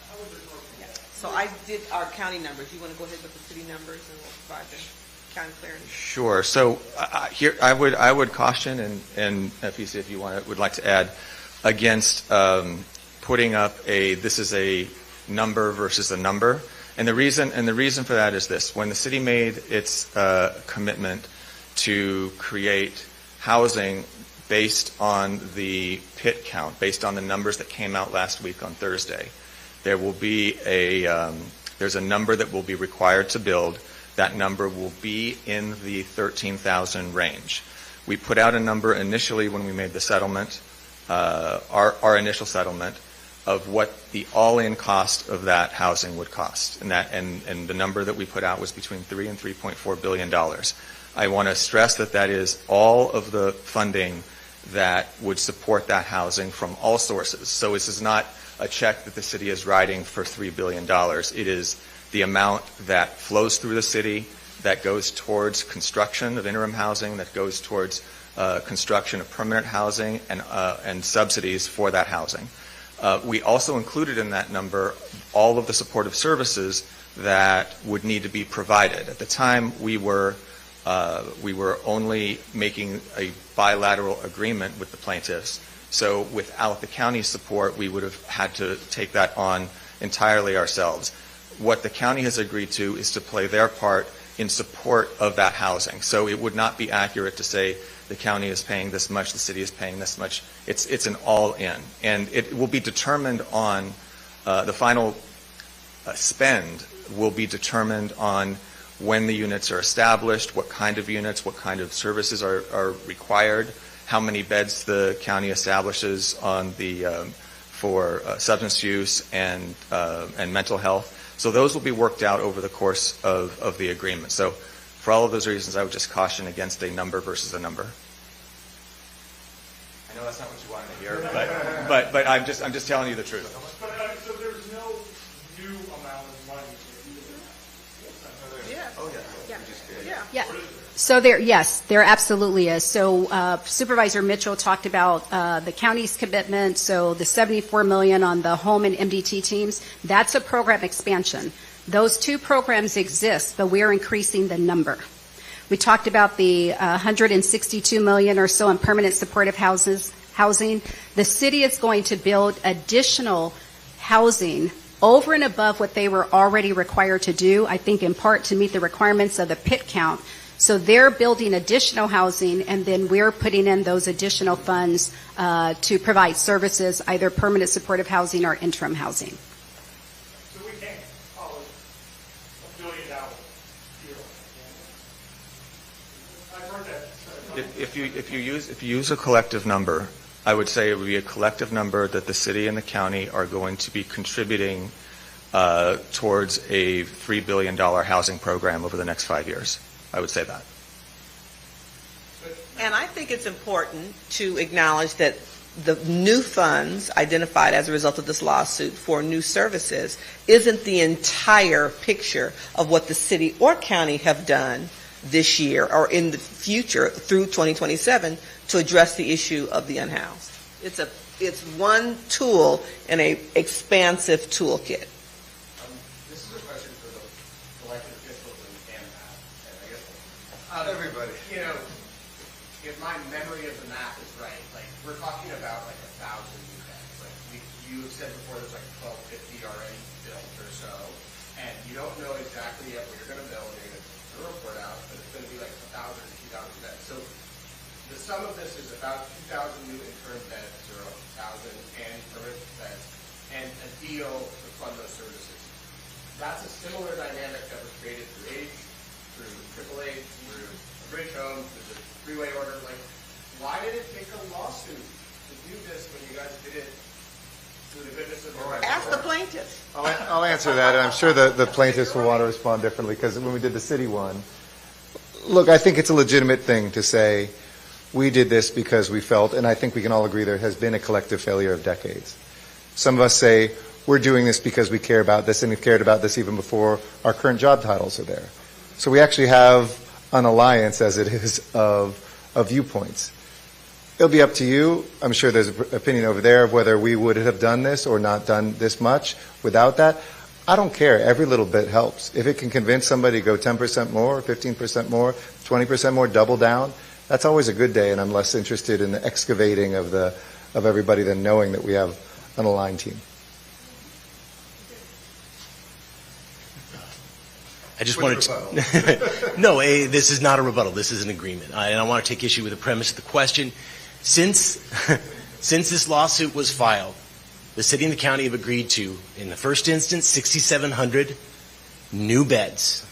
How would this work? So I did our county numbers. You want to go ahead with the city numbers and we'll provide the county clarity? Sure. So here I would caution, and if you would like to add, against putting up this is a number versus a number. And the reason for that is this: when the city made its commitment to create housing based on the pit count, based on the numbers that came out last week on Thursday. There will be there's a number that will be required to build. That number will be in the 13,000 range. We put out a number initially when we made the settlement, our initial settlement, of what the all-in cost of that housing would cost. And the number that we put out was between $3 and $3.4 billion. I want to stress that that is all of the funding that would support that housing from all sources. So this is not a check that the city is writing for $3 billion. It is the amount that flows through the city, that goes towards construction of interim housing, that goes towards construction of permanent housing, and subsidies for that housing. We also included in that number all of the supportive services that would need to be provided. At the time, we were only making a bilateral agreement with the plaintiffs. So without the county's support, we would have had to take that on entirely ourselves. What the county has agreed to is to play their part in support of that housing. So it would not be accurate to say the county is paying this much, the city is paying this much. It's an all-in. And it will be determined on, the final spend will be determined on when the units are established, what kind of units, what kind of services are required, how many beds the county establishes on the for substance use and mental health. So those will be worked out over the course of the agreement. So for all of those reasons, I would just caution against a number versus a number. I know that's not what you wanted to hear, but I'm just telling you the truth. But so there's no new amount of money. Yeah. Oh yeah. Yeah. Yeah. So there absolutely is. So Supervisor Mitchell talked about the county's commitment. So the $74 million on the home and MDT teams, that's a program expansion. Those two programs exist, but we're increasing the number. We talked about the $162 million or so in permanent supportive housing. The city is going to build additional housing over and above what they were already required to do, I think in part to meet the requirements of the pit count. So they're building additional housing, and then we're putting in those additional funds to provide services, either permanent supportive housing or interim housing. So we can't call it $1 billion deal. I've heard that. If you use a collective number, I would say it would be a collective number that the city and the county are going to be contributing towards a $3 billion housing program over the next 5 years. I would say that. And I think it's important to acknowledge that the new funds identified as a result of this lawsuit for new services isn't the entire picture of what the city or county have done this year or in the future through 2027 to address the issue of the unhoused. It's one tool in an expansive toolkit. This is a question for the elected officials and Matt. I guess Everybody. You know, if my memory of the math is right, like we're talking about like 1,000 new beds. Like you have said before, there's like 1,250 already built or so, and you don't know exactly yet what you're going to build. You're going to put a report out, but it's going to be like 1,000 to 2,000 beds. So the sum of this is about 2,000 new interim beds or 1,000 and permanent beds, and a deal to fund those services. That's a similar dynamic that was created through AIDS, through AAA, through Bridge Home, through the freeway order. Like, why did it take a lawsuit to do this when you guys did it through the goodness of your Ask the plaintiffs. I'll answer that, and I'm sure the plaintiffs will want to respond differently, because when we did the city one, look, I think it's a legitimate thing to say we did this because we felt, and I think we can all agree there has been a collective failure of decades. Some of us say we're doing this because we care about this, and we've cared about this even before our current job titles are there. So we actually have an alliance, as it is, of viewpoints. It'll be up to you. I'm sure there's an opinion over there of whether we would have done this or not done this much without that. I don't care. Every little bit helps. If it can convince somebody to go 10% more, 15% more, 20% more, double down, that's always a good day, and I'm less interested in the excavating of everybody than knowing that we have an aligned team. I just wanted to... No, this is not a rebuttal. This is an agreement. And I want to take issue with the premise of the question. Since this lawsuit was filed, the city and the county have agreed to, in the first instance, 6,700 new beds.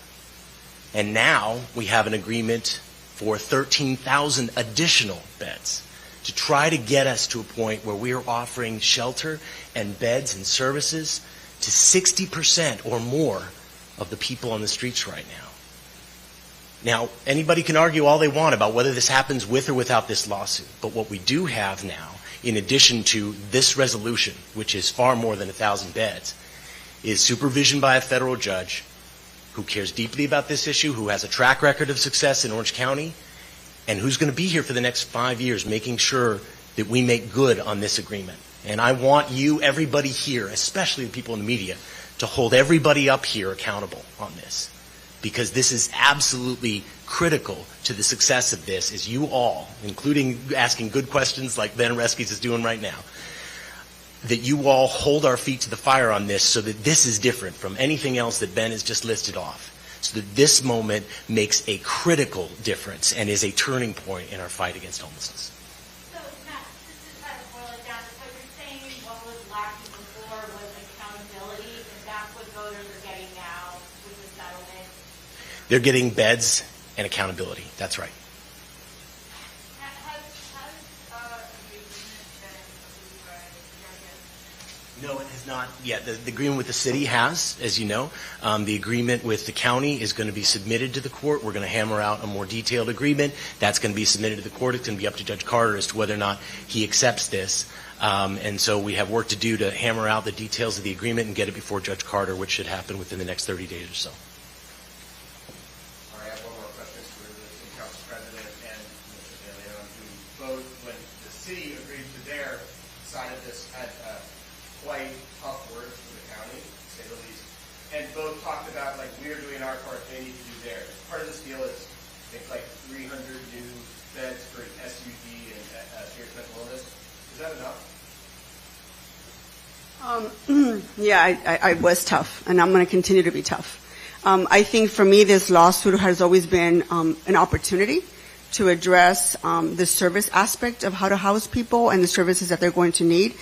And now we have an agreement for 13,000 additional beds to try to get us to a point where we are offering shelter and beds and services to 60% or more of the people on the streets right now. Now, anybody can argue all they want about whether this happens with or without this lawsuit, but what we do have now, in addition to this resolution, which is far more than 1,000 beds, is supervision by a federal judge who cares deeply about this issue, who has a track record of success in Orange County, and who's going to be here for the next 5 years making sure that we make good on this agreement. And I want you, everybody here, especially the people in the media, to hold everybody up here accountable on this. Because this is absolutely critical to the success of this, is you all, including asking good questions like Ben Reskes is doing right now, that you all hold our feet to the fire on this so that this is different from anything else that Ben has just listed off. So that this moment makes a critical difference and is a turning point in our fight against homelessness. So, Matt, just to try to boil it down, what you're saying, what was lacking before was accountability, and that's what voters are getting now with the settlement? They're getting beds and accountability. That's right. No, it has not yet. The agreement with the city has, as you know. The agreement with the county is going to be submitted to the court. We're going to hammer out a more detailed agreement. That's going to be submitted to the court. It's going to be up to Judge Carter as to whether or not he accepts this. And so we have work to do to hammer out the details of the agreement and get it before Judge Carter, which should happen within the next 30 days or so. All right, I have one more question for the City Council President and Mr. De Leon, who both, when the city agreed to their side of this, had quite tough words for the county, to say the least, and both talked about, like, we're doing our part, they need to do theirs. Part of this deal is, I think, like 300 new beds for SUD and serious mental illness. Is that enough? Yeah, I was tough, and I'm going to continue to be tough. I think for me, this lawsuit has always been an opportunity to address the service aspect of how to house people and the services that they're going to need.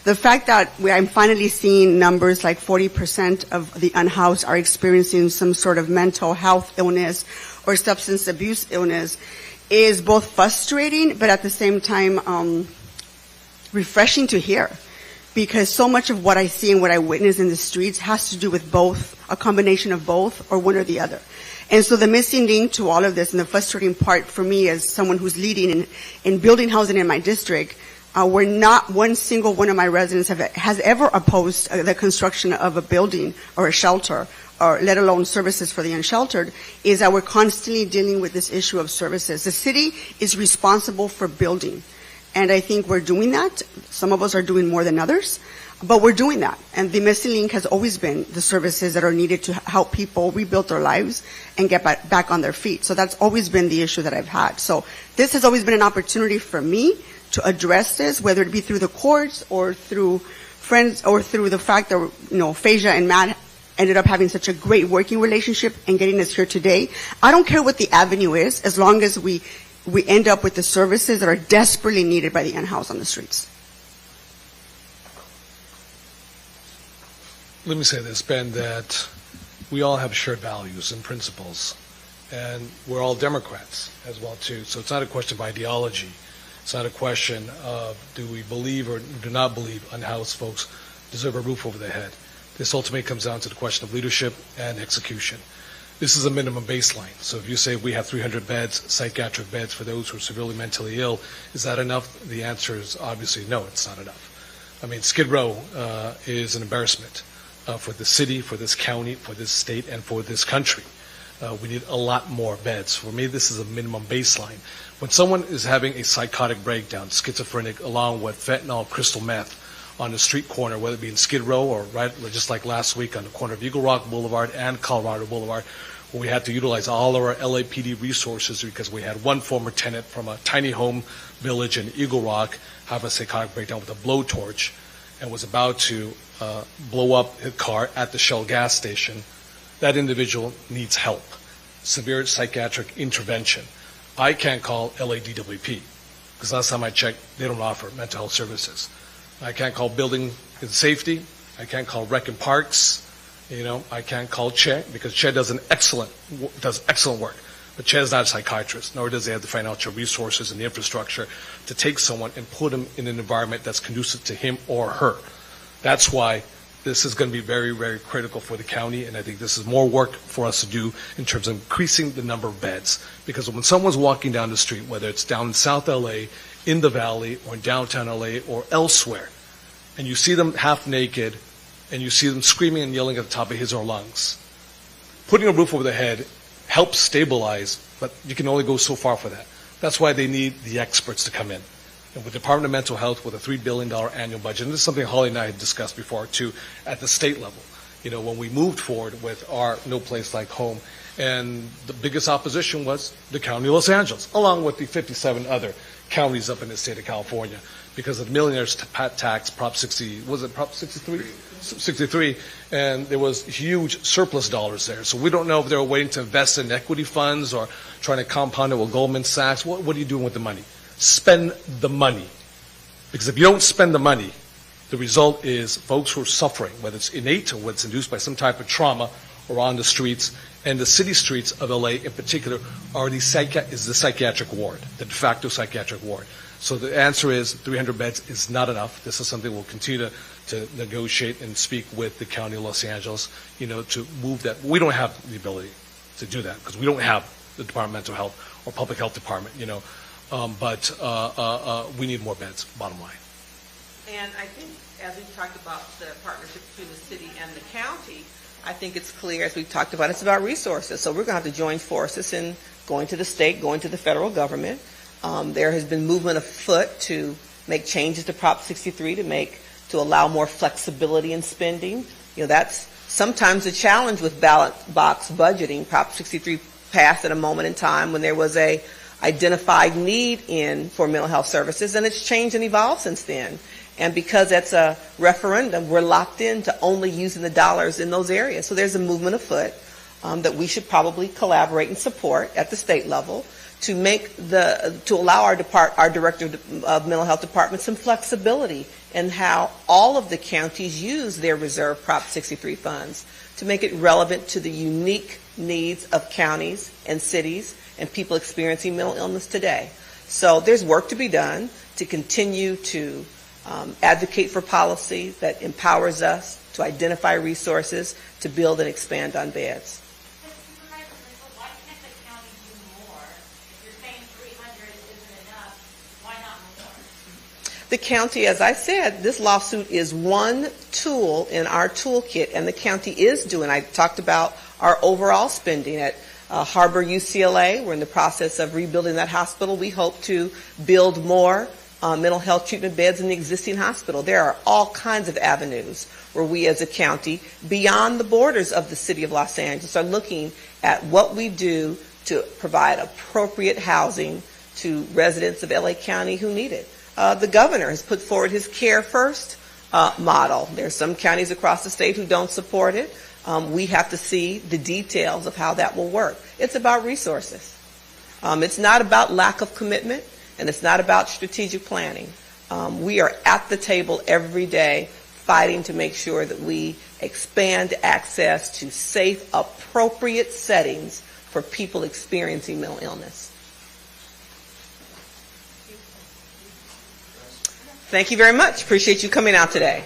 The fact that I'm finally seeing numbers like 40% of the unhoused are experiencing some sort of mental health illness or substance abuse illness is both frustrating, but at the same time refreshing to hear. Because so much of what I see and what I witness in the streets has to do with both, a combination of both, or one or the other. And so the missing link to all of this, and the frustrating part for me as someone who's leading in building housing in my district, where not one single one of my residents has ever opposed the construction of a building or a shelter, or let alone services for the unsheltered, is that we're constantly dealing with this issue of services. The city is responsible for building. And I think we're doing that. Some of us are doing more than others, but we're doing that. And the missing link has always been the services that are needed to help people rebuild their lives and get back on their feet. So that's always been the issue that I've had. So this has always been an opportunity for me to address this, whether it be through the courts or through friends or through the fact that, Phasia and Matt ended up having such a great working relationship and getting us here today. I don't care what the avenue is, as long as we end up with the services that are desperately needed by the unhoused on the streets. Let me say this, Ben, that we all have shared values and principles, and we're all Democrats as well, too. So it's not a question of ideology. It's not a question of do we believe or do not believe unhoused folks deserve a roof over their head. This ultimately comes down to the question of leadership and execution. This is a minimum baseline. So if you say we have 300 beds, psychiatric beds for those who are severely mentally ill, is that enough? The answer is obviously no, it's not enough. I mean, Skid Row is an embarrassment for the city, for this county, for this state, and for this country. We need a lot more beds. For me, this is a minimum baseline. When someone is having a psychotic breakdown, schizophrenic, along with fentanyl, crystal meth, on the street corner, whether it be in Skid Row or right, just like last week on the corner of Eagle Rock Boulevard and Colorado Boulevard, where we had to utilize all of our LAPD resources because we had one former tenant from a tiny home village in Eagle Rock have a psychotic breakdown with a blowtorch and was about to blow up his car at the Shell gas station. That individual needs help, severe psychiatric intervention. I can't call LADWP. because last time I checked, they don't offer mental health services. I can't call building and safety. I can't call rec and parks. I can't call Che, because Che does excellent work. But Che is not a psychiatrist, nor does he have the financial resources and the infrastructure to take someone and put him in an environment that's conducive to him or her. That's why this is going to be very, very critical for the county, and I think this is more work for us to do in terms of increasing the number of beds. Because when someone's walking down the street, whether it's down in South LA, in the Valley, or in downtown LA, or elsewhere, and you see them half naked, and you see them screaming and yelling at the top of his or her lungs, putting a roof over their head helps stabilize, but you can only go so far for that. That's why they need the experts to come in. And with the Department of Mental Health, with a $3 billion annual budget, and this is something Holly and I had discussed before too, at the state level, when we moved forward with our No Place Like Home, and the biggest opposition was the County of Los Angeles, along with the 57 other counties up in the state of California, because of the millionaire's tax, Prop 60, was it Prop 63? 63, and there was huge surplus dollars there. So we don't know if they were waiting to invest in equity funds or trying to compound it with Goldman Sachs. What are you doing with the money? Spend the money. Because if you don't spend the money, the result is folks who are suffering, whether it's innate or whether it's induced by some type of trauma, or on the streets. And the city streets of LA in particular is the psychiatric ward, the de facto psychiatric ward. So the answer is 300 beds is not enough. This is something we'll continue to negotiate and speak with the County of Los Angeles, to move that. We don't have the ability to do that because we don't have the Department of Mental Health or Public Health Department, but we need more beds, bottom line. And I think as we've talked about the partnership between the city and the county, I think it's clear, as we've talked about, it's about resources. So we're going to have to join forces in going to the state, going to the federal government. There has been movement afoot to make changes to Prop 63 to allow more flexibility in spending. That's sometimes a challenge with ballot box budgeting. Prop 63 passed at a moment in time when there was a identified need for mental health services, and it's changed and evolved since then. And because that's a referendum, we're locked into only using the dollars in those areas. So there's a movement afoot that we should probably collaborate and support at the state level to allow our director of mental health department some flexibility in how all of the counties use their reserve Prop 63 funds to make it relevant to the unique needs of counties and cities and people experiencing mental illness today. So there's work to be done to continue to advocate for policy that empowers us to identify resources to build and expand on beds. Why can't the county do more? If you're saying 300 isn't enough, why not more? The county, as I said, this lawsuit is one tool in our toolkit, and the county is doing. I talked about our overall spending at Harbor UCLA. We're in the process of rebuilding that hospital. We hope to build more mental health treatment beds in the existing hospital. There are all kinds of avenues where we as a county, beyond the borders of the city of Los Angeles, are looking at what we do to provide appropriate housing to residents of LA County who need it. The governor has put forward his Care First model. There are some counties across the state who don't support it. We have to see the details of how that will work. It's about resources. It's not about lack of commitment, and it's not about strategic planning. We are at the table every day fighting to make sure that we expand access to safe, appropriate settings for people experiencing mental illness. Thank you very much. Appreciate you coming out today.